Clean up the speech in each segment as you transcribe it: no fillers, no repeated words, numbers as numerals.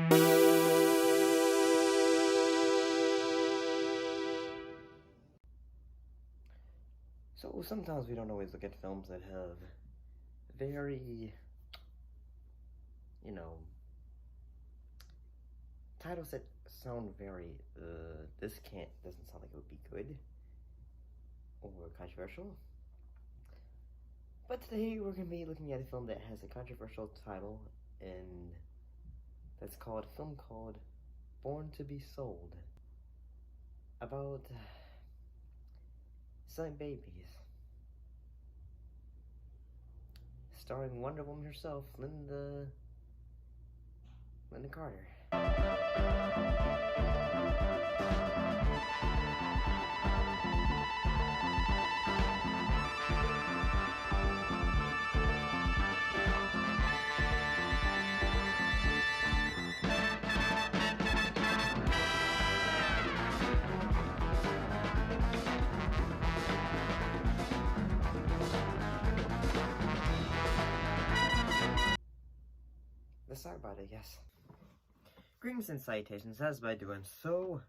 So sometimes we don't always look at films that have very, titles that sound very, doesn't sound like it would be good or controversial. But today we're going to be looking at a film that has a controversial title, and that's called a film called Born to be Sold, about selling babies, starring Wonder Woman herself, Lynda Carter. Let's start about it, I guess. Greetings and salutations, how's everybody doing? So,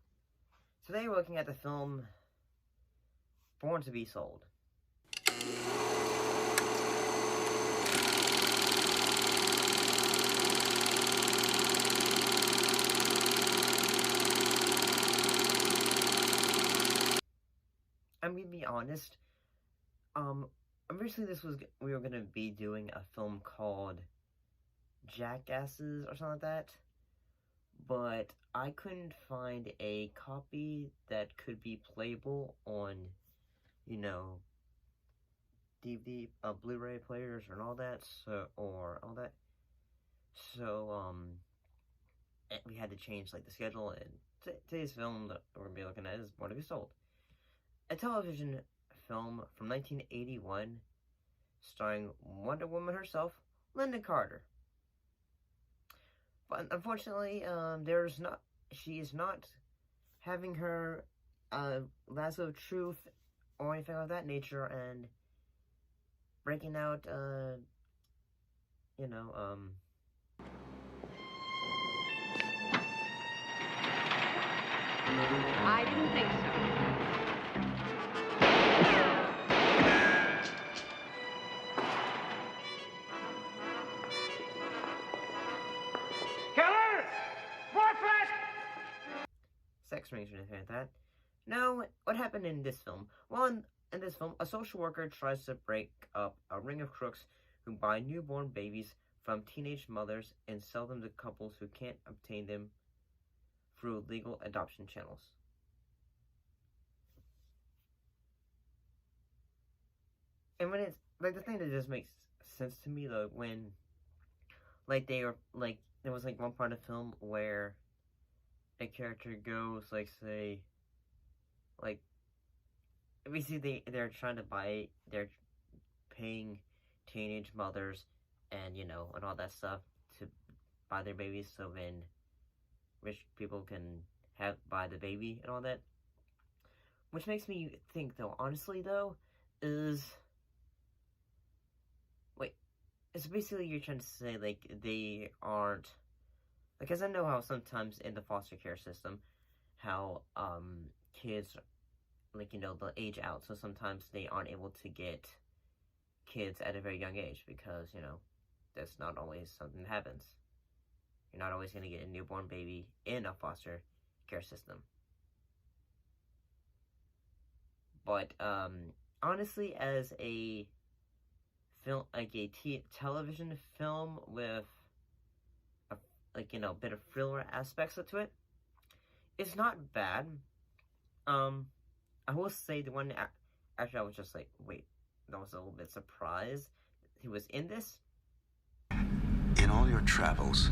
today we're looking at the film Born to be Sold. I'm gonna be honest, originally we were gonna be doing a film called Jackasses or something like that, but I couldn't find a copy that could be playable on, DVD, Blu-ray players and all that, so we had to change, the schedule, and today's film that we're gonna be looking at is Born to be Sold, a television film from 1981, starring Wonder Woman herself, Lynda Carter. But unfortunately, she is not having her lasso of truth or anything of that nature, and breaking out, I didn't think so. Sex rings or anything like that. Now, what happened in this film? Well, in this film, a social worker tries to break up a ring of crooks who buy newborn babies from teenage mothers and sell them to couples who can't obtain them through legal adoption channels. And when it's, the thing that just makes sense to me, though, when, there was, one part of the film where a character goes, basically they're trying to they're paying teenage mothers and, and all that stuff to buy their babies, so then rich people can buy the baby and all that. Which makes me think, though, honestly, though, it's basically you're trying to say, they aren't, because I know how sometimes in the foster care system, how, kids, they'll age out, so sometimes they aren't able to get kids at a very young age, because, that's not always something that happens. You're not always going to get a newborn baby in a foster care system. But, honestly, as a film, television film with a bit of thriller aspects to it, it's not bad. I will say the one actually I was just wait, I was a little bit surprised he was in this. In all your travels,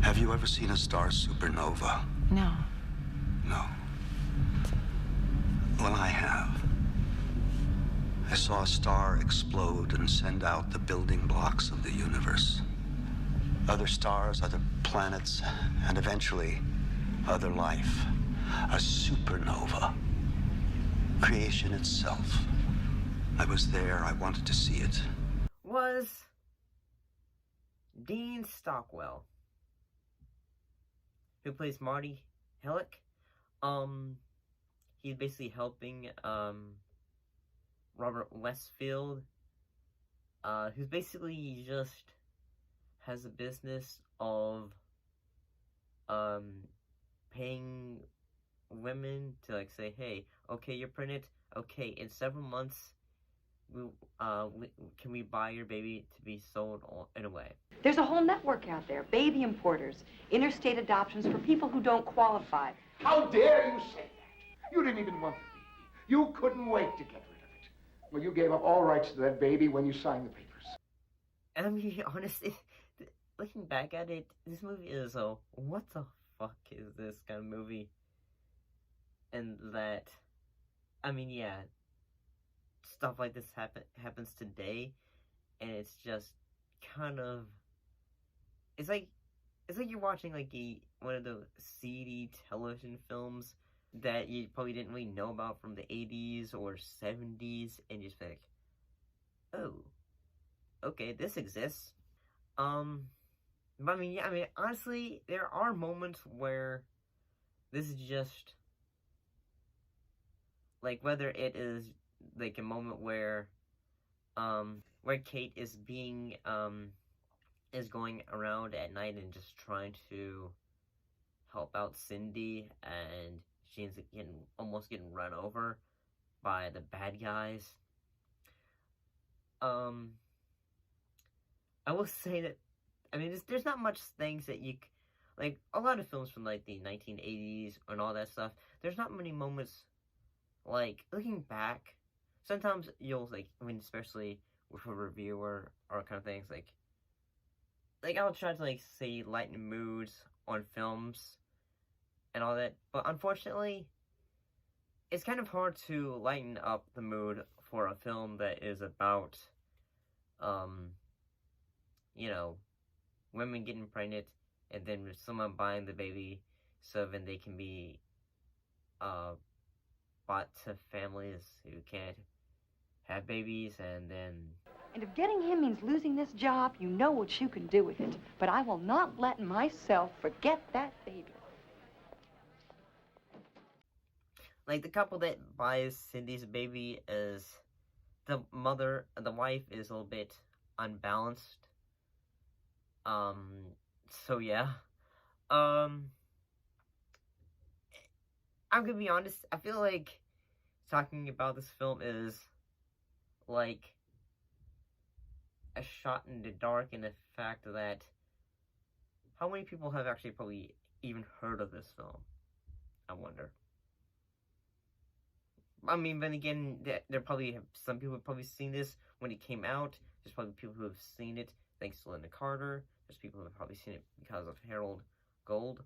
have you ever seen a star supernova? No. No. Well, I have. I saw a star explode and send out the building blocks of the universe. Other stars, other planets, and eventually, other life. A supernova. Creation itself. I was there, I wanted to see it. Was Dean Stockwell. who plays Marty Hellick. He's basically helping Robert Westfield, who's basically just has a business of paying women to like say, hey, okay, you're pregnant. Okay, in several months, can we buy your baby to be sold in a way? There's a whole network out there. Baby importers, interstate adoptions for people who don't qualify. How dare you say that? You didn't even want the baby. You couldn't wait to get rid of it. Well, you gave up all rights to that baby when you signed the papers. And I mean, honestly, looking back at it, this movie is a what the fuck is this kind of movie? And that, I mean, yeah, stuff like this happens today, and it's just kind of, it's like you're watching like one of the seedy television films that you probably didn't really know about from the 80s or 70s, and just like, oh, okay, this exists. But I mean, yeah, I mean, honestly, there are moments where this is just, like, whether it is, like, a moment where Kate is being, is going around at night and just trying to help out Cindy, and she's almost getting run over by the bad guys. I will say that, I mean, there's not much things that you, like, a lot of films from, like, the 1980s and all that stuff, there's not many moments, like, looking back, sometimes you'll, like, I mean, especially with a reviewer or kind of things, like, I'll try to, like, say, lighten moods on films and all that, but unfortunately, it's kind of hard to lighten up the mood for a film that is about, you know, women getting pregnant, and then someone buying the baby so then they can be bought to families who can't have babies, and then... And if getting him means losing this job, you know what you can do with it. But I will not let myself forget that baby. Like, the couple that buys Cindy's baby is... the wife is a little bit unbalanced. So yeah. I'm gonna be honest, I feel like talking about this film is like a shot in the dark in the fact that how many people have actually probably even heard of this film? I wonder. I mean, then again, there probably some people have probably seen this when it came out. There's probably people who have seen it thanks to Lynda Carter. There's people who have probably seen it because of Harold Gold.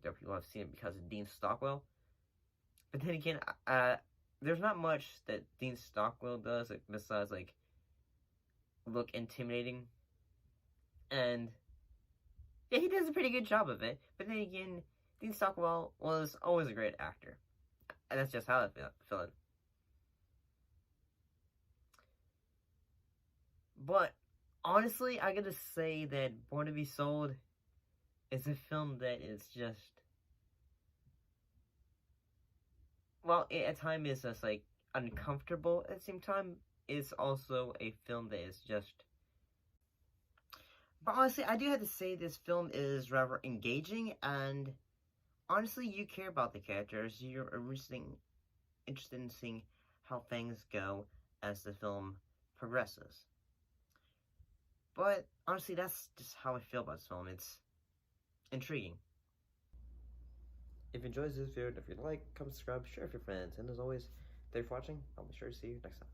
There are people who have seen it because of Dean Stockwell. But then again, there's not much that Dean Stockwell does besides, like, look intimidating. And, yeah, he does a pretty good job of it. But then again, Dean Stockwell was always a great actor. And that's just how I feel it. But, honestly, I gotta say that Born to be Sold is a film that is just... well, at times it's just, like, uncomfortable. At the same time, it's also a film that is just... but honestly, I do have to say this film is rather engaging, and honestly, you care about the characters. You're interested in seeing how things go as the film progresses. But honestly, that's just how I feel about this film. It's intriguing. If you enjoyed this video, if you like, comment, subscribe, share with your friends, and as always, thanks for watching. I'll be sure to see you next time.